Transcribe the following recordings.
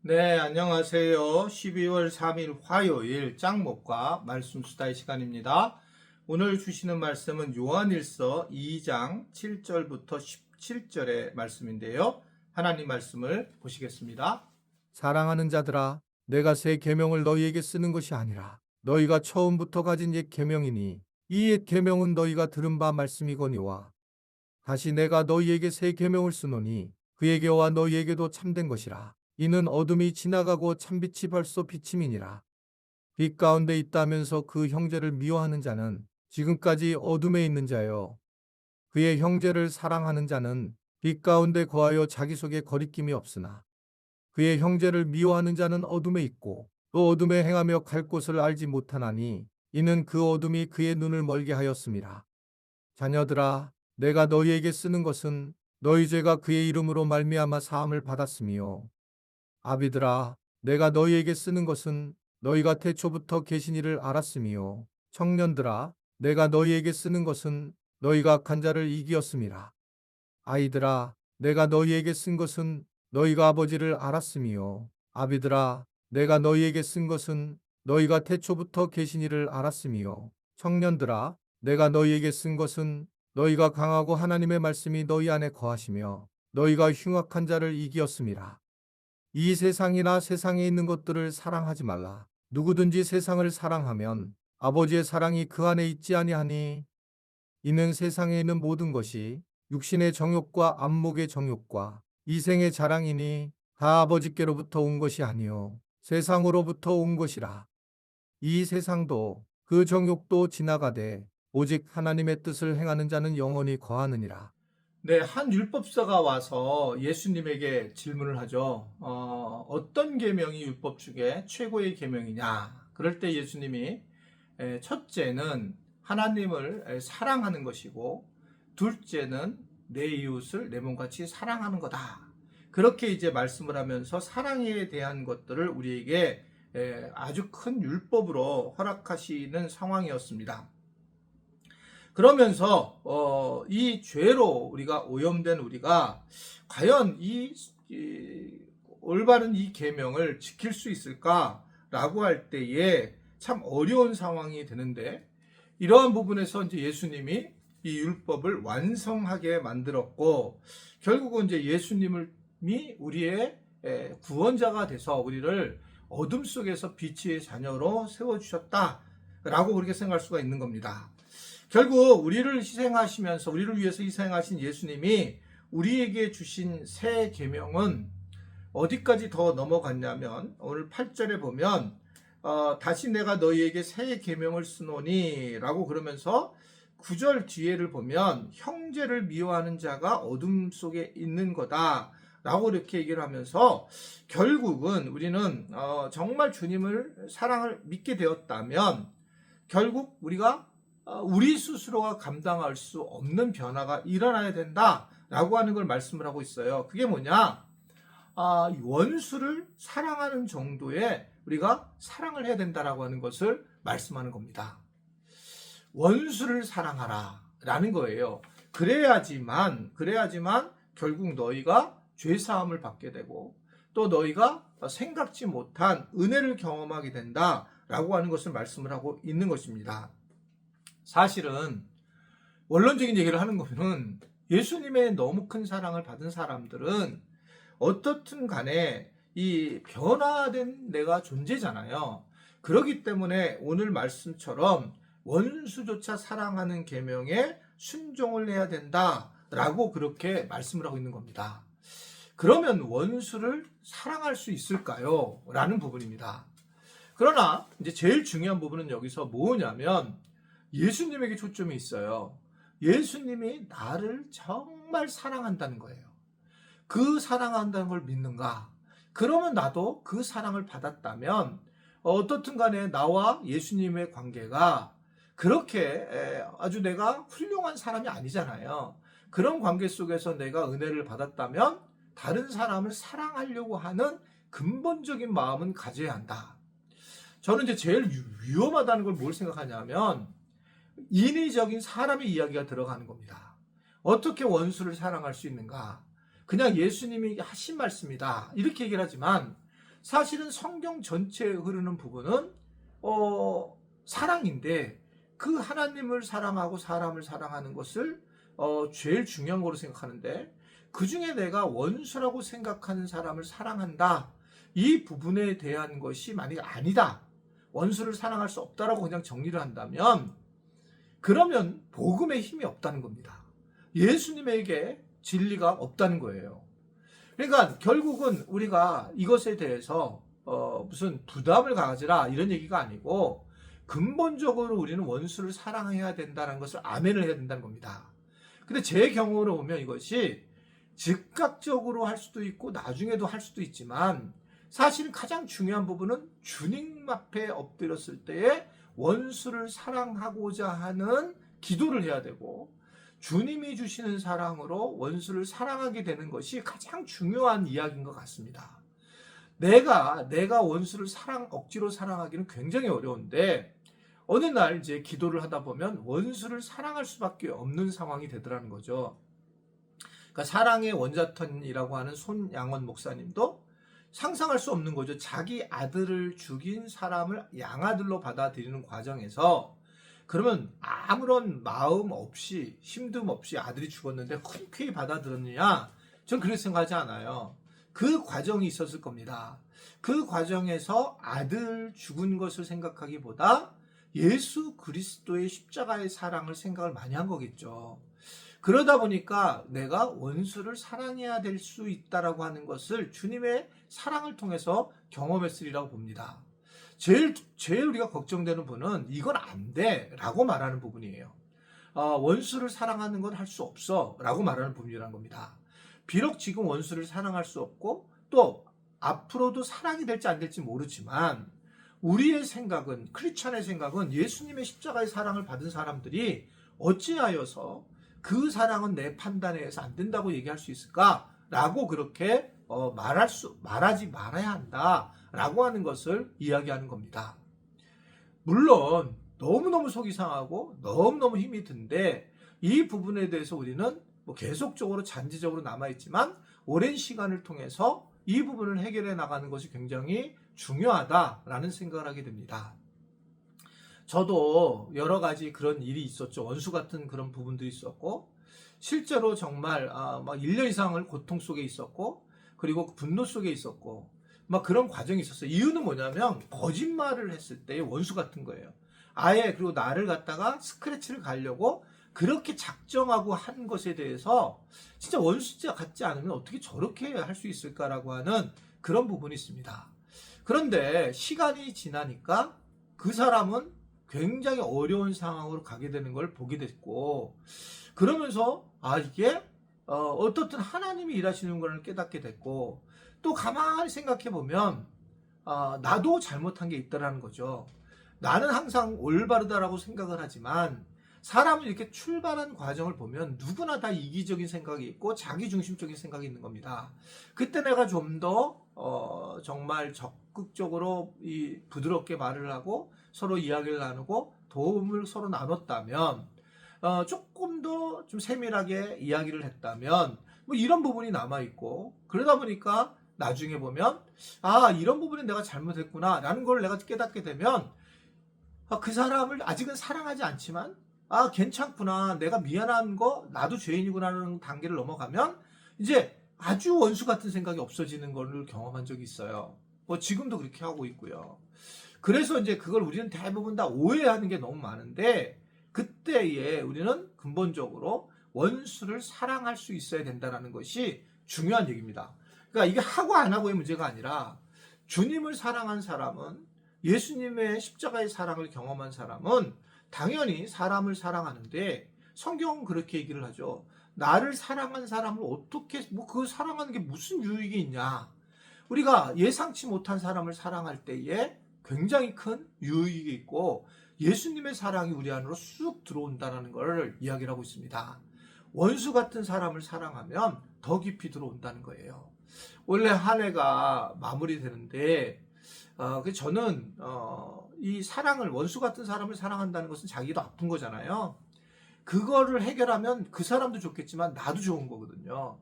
네, 안녕하세요. 12월 3일 화요일 짱목과 말씀 수다의 시간입니다. 오늘 주시는 말씀은 요한일서 2장 7절부터 17절의 말씀인데요. 하나님 말씀을 보시겠습니다. 사랑하는 자들아, 내가 새 계명을 너희에게 쓰는 것이 아니라 너희가 처음부터 가진 옛 계명이니 이 옛 계명은 너희가 들은 바 말씀이거니와 다시 내가 너희에게 새 계명을 쓰노니 그에게와 너희에게도 참된 것이라. 이는 어둠이 지나가고 참빛이 벌써 비침이니라. 빛 가운데 있다면서 그 형제를 미워하는 자는 지금까지 어둠에 있는 자요. 그의 형제를 사랑하는 자는 빛 가운데 거하여 자기 속에 거리낌이 없으나 그의 형제를 미워하는 자는 어둠에 있고 또 어둠에 행하며 갈 곳을 알지 못하나니 이는 그 어둠이 그의 눈을 멀게 하였음이라. 자녀들아, 내가 너희에게 쓰는 것은 너희 죄가 그의 이름으로 말미암아 사함을 받았으며, 아비들아, 내가 너희에게 쓰는 것은 너희가 태초부터 계신 이를 알았으며, 청년들아, 내가 너희에게 쓰는 것은 너희가 악한 자를 이기었음이라. 아이들아, 내가 너희에게 쓴 것은 너희가 아버지를 알았으며, 아비들아, 내가 너희에게 쓴 것은 너희가 태초부터 계신 이를 알았으며, 청년들아, 내가 너희에게 쓴 것은 너희가 강하고 하나님의 말씀이 너희 안에 거하시며, 너희가 흉악한 자를 이기었음이라. 이 세상이나 세상에 있는 것들을 사랑하지 말라. 누구든지 세상을 사랑하면 아버지의 사랑이 그 안에 있지 아니하니, 이는 세상에 있는 모든 것이 육신의 정욕과 안목의 정욕과 이생의 자랑이니 다 아버지께로부터 온 것이 아니요 세상으로부터 온 것이라. 이 세상도 그 정욕도 지나가되 오직 하나님의 뜻을 행하는 자는 영원히 거하느니라. 네, 한 율법사가 와서 예수님에게 질문을 하죠. 어떤 계명이 율법 중에 최고의 계명이냐? 그럴 때 예수님이 첫째는 하나님을 사랑하는 것이고, 둘째는 내 이웃을 내 몸같이 사랑하는 거다. 그렇게 이제 말씀을 하면서 사랑에 대한 것들을 우리에게 아주 큰 율법으로 허락하시는 상황이었습니다. 그러면서 이 죄로 우리가 오염된 우리가 과연 이 올바른 이 계명을 지킬 수 있을까라고 할 때에 참 어려운 상황이 되는데, 이러한 부분에서 이제 예수님이 이 율법을 완성하게 만들었고, 결국은 이제 예수님이 우리의 구원자가 돼서 우리를 어둠 속에서 빛의 자녀로 세워주셨다라고 그렇게 생각할 수가 있는 겁니다. 결국 우리를 희생하시면서 우리를 위해서 희생하신 예수님이 우리에게 주신 새 계명은 어디까지 더 넘어갔냐면, 오늘 8절에 보면 다시 내가 너희에게 새 계명을 쓰노니 라고 그러면서 9절 뒤에를 보면 형제를 미워하는 자가 어둠 속에 있는 거다 라고 이렇게 얘기를 하면서, 결국은 우리는 정말 주님을 사랑을 믿게 되었다면 결국 우리가 우리 스스로가 감당할 수 없는 변화가 일어나야 된다라고 하는 걸 말씀을 하고 있어요. 그게 뭐냐? 원수를 사랑하는 정도의 우리가 사랑을 해야 된다라고 하는 것을 말씀하는 겁니다. 원수를 사랑하라 라는 거예요. 그래야지만 결국 너희가 죄사함을 받게 되고, 또 너희가 생각지 못한 은혜를 경험하게 된다라고 하는 것을 말씀을 하고 있는 것입니다. 사실은 원론적인 얘기를 하는 거는, 예수님의 너무 큰 사랑을 받은 사람들은 어떻든 간에 이 변화된 내가 존재잖아요. 그렇기 때문에 오늘 말씀처럼 원수조차 사랑하는 계명에 순종을 해야 된다라고 그렇게 말씀을 하고 있는 겁니다. 그러면 원수를 사랑할 수 있을까요? 라는 부분입니다. 그러나 이제 제일 중요한 부분은 여기서 뭐냐면, 예수님에게 초점이 있어요. 예수님이 나를 정말 사랑한다는 거예요. 그 사랑한다는 걸 믿는가? 그러면 나도 그 사랑을 받았다면 어떻든 간에 나와 예수님의 관계가 그렇게 아주 내가 훌륭한 사람이 아니잖아요. 그런 관계 속에서 내가 은혜를 받았다면 다른 사람을 사랑하려고 하는 근본적인 마음은 가져야 한다. 저는 이제 제일 위험하다는 걸 뭘 생각하냐면, 인위적인 사람의 이야기가 들어가는 겁니다. 어떻게 원수를 사랑할 수 있는가? 그냥 예수님이 하신 말씀이다 이렇게 얘기를 하지만, 사실은 성경 전체에 흐르는 부분은 사랑인데 그 하나님을 사랑하고 사람을 사랑하는 것을 제일 중요한 거로 생각하는데 그 중에 내가 원수라고 생각하는 사람을 사랑한다. 이 부분에 대한 것이 만약에 아니다. 원수를 사랑할 수 없다라고 그냥 정리를 한다면 그러면 복음의 힘이 없다는 겁니다. 예수님에게 진리가 없다는 거예요. 그러니까 결국은 우리가 이것에 대해서 무슨 부담을 가지라 이런 얘기가 아니고 근본적으로 우리는 원수를 사랑해야 된다는 것을 아멘을 해야 된다는 겁니다. 근데 제 경우로 보면 이것이 즉각적으로 할 수도 있고 나중에도 할 수도 있지만 사실은 가장 중요한 부분은 주님 앞에 엎드렸을 때에 원수를 사랑하고자 하는 기도를 해야 되고 주님이 주시는 사랑으로 원수를 사랑하게 되는 것이 가장 중요한 이야기인 것 같습니다. 내가 원수를 억지로 사랑하기는 굉장히 어려운데 어느 날 이제 기도를 하다 보면 원수를 사랑할 수밖에 없는 상황이 되더라는 거죠. 그러니까 사랑의 원자턴이라고 하는 손양원 목사님도 상상할 수 없는 거죠. 자기 아들을 죽인 사람을 양아들로 받아들이는 과정에서 그러면 아무런 마음 없이 힘듦 없이 아들이 죽었는데 흔쾌히 받아들였느냐? 전 그렇게 생각하지 않아요. 그 과정이 있었을 겁니다. 그 과정에서 아들 죽은 것을 생각하기보다 예수 그리스도의 십자가의 사랑을 생각을 많이 한 거겠죠. 그러다 보니까 내가 원수를 사랑해야 될 수 있다라고 하는 것을 주님의 사랑을 통해서 경험했으리라고 봅니다. 제일 우리가 걱정되는 분은 이건 안 돼 라고 말하는 부분이에요. 원수를 사랑하는 건 할 수 없어 라고 말하는 부분이라는 겁니다. 비록 지금 원수를 사랑할 수 없고 또 앞으로도 사랑이 될지 안 될지 모르지만 우리의 생각은 크리스찬의 생각은 예수님의 십자가의 사랑을 받은 사람들이 어찌하여서 그 사랑은 내 판단에 의해서 안 된다고 얘기할 수 있을까? 라고 그렇게 말하지 말아야 한다 라고 하는 것을 이야기하는 겁니다. 물론 너무너무 속이 상하고 너무너무 힘이 든데 이 부분에 대해서 우리는 계속적으로 잔재적으로 남아있지만 오랜 시간을 통해서 이 부분을 해결해 나가는 것이 굉장히 중요하다라는 생각을 하게 됩니다. 저도 여러 가지 그런 일이 있었죠. 원수 같은 그런 부분들이 있었고 실제로 정말 막 1년 이상을 고통 속에 있었고 그리고 분노 속에 있었고 막 그런 과정이 있었어요. 이유는 뭐냐면 거짓말을 했을 때의 원수 같은 거예요. 아예 그리고 나를 갖다가 스크래치를 가려고 그렇게 작정하고 한 것에 대해서 진짜 원수자 같지 않으면 어떻게 저렇게 할 수 있을까라고 하는 그런 부분이 있습니다. 그런데 시간이 지나니까 그 사람은 굉장히 어려운 상황으로 가게 되는 걸 보게 됐고 그러면서 이게 어떻든 하나님이 일하시는 걸 깨닫게 됐고 또 가만히 생각해 보면 나도 잘못한 게 있다라는 거죠. 나는 항상 올바르다라고 생각을 하지만 사람은 이렇게 출발한 과정을 보면 누구나 다 이기적인 생각이 있고 자기중심적인 생각이 있는 겁니다. 그때 내가 좀 더 정말 적극적으로 부드럽게 말을 하고 서로 이야기를 나누고 도움을 서로 나눴다면 조금 더 좀 세밀하게 이야기를 했다면 이런 부분이 남아있고 그러다 보니까 나중에 보면 이런 부분이 내가 잘못했구나 라는 걸 내가 깨닫게 되면 그 사람을 아직은 사랑하지 않지만 괜찮구나 내가 미안한 거 나도 죄인이구나라는 단계를 넘어가면 이제 아주 원수 같은 생각이 없어지는 걸 경험한 적이 있어요. 지금도 그렇게 하고 있고요. 그래서 이제 그걸 우리는 대부분 다 오해하는 게 너무 많은데 그때에 우리는 근본적으로 원수를 사랑할 수 있어야 된다는 것이 중요한 얘기입니다. 그러니까 이게 하고 안 하고의 문제가 아니라 주님을 사랑한 사람은 예수님의 십자가의 사랑을 경험한 사람은 당연히 사람을 사랑하는데 성경은 그렇게 얘기를 하죠. 나를 사랑한 사람을 어떻게 그 사랑하는 게 무슨 유익이 있냐. 우리가 예상치 못한 사람을 사랑할 때에 굉장히 큰 유익이 있고 예수님의 사랑이 우리 안으로 쑥 들어온다는 걸 이야기를 하고 있습니다. 원수 같은 사람을 사랑하면 더 깊이 들어온다는 거예요. 원래 한 해가 마무리되는데 저는 이 사랑을 원수 같은 사람을 사랑한다는 것은 자기도 아픈 거잖아요. 그거를 해결하면 그 사람도 좋겠지만 나도 좋은 거거든요.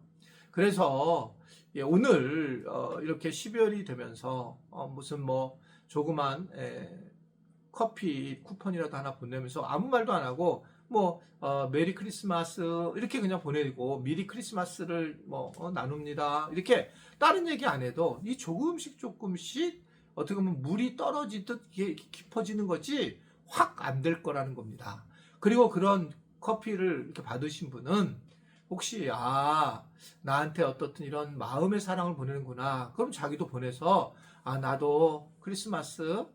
그래서 예, 오늘 이렇게 12월이 되면서 무슨 뭐 조그만 커피 쿠폰이라도 하나 보내면서 아무 말도 안 하고 뭐 메리 크리스마스 이렇게 그냥 보내고 미리 크리스마스를 뭐 나눕니다. 이렇게 다른 얘기 안 해도 이 조금씩 어떻게 보면 물이 떨어지듯 이게 깊어지는 거지 확 안 될 거라는 겁니다. 그리고 그런 커피를 이렇게 받으신 분은 혹시 나한테 어떻든 이런 마음의 사랑을 보내는구나. 그럼 자기도 보내서 나도 크리스마스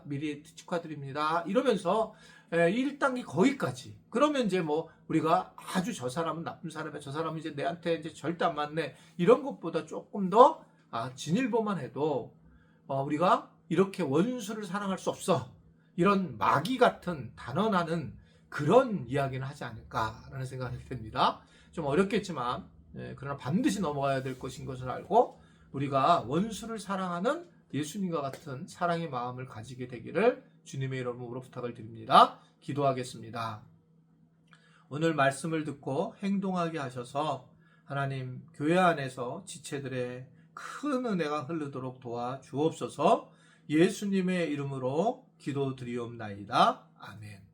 미리 축하드립니다. 이러면서 1단계 거기까지. 그러면 이제 뭐 우리가 아주 저 사람은 나쁜 사람이야. 저 사람은 이제 내한테 이제 절대 안 맞네. 이런 것보다 조금 더 진일보만 해도 우리가 이렇게 원수를 사랑할 수 없어. 이런 마귀 같은 단언하는 그런 이야기는 하지 않을까라는 생각이 듭니다. 좀 어렵겠지만 그러나 반드시 넘어가야 될 것인 것을 알고 우리가 원수를 사랑하는 예수님과 같은 사랑의 마음을 가지게 되기를 주님의 이름으로 부탁을 드립니다. 기도하겠습니다. 오늘 말씀을 듣고 행동하게 하셔서 하나님 교회 안에서 지체들의 큰 은혜가 흐르도록 도와 주옵소서. 예수님의 이름으로 기도드리옵나이다. 아멘.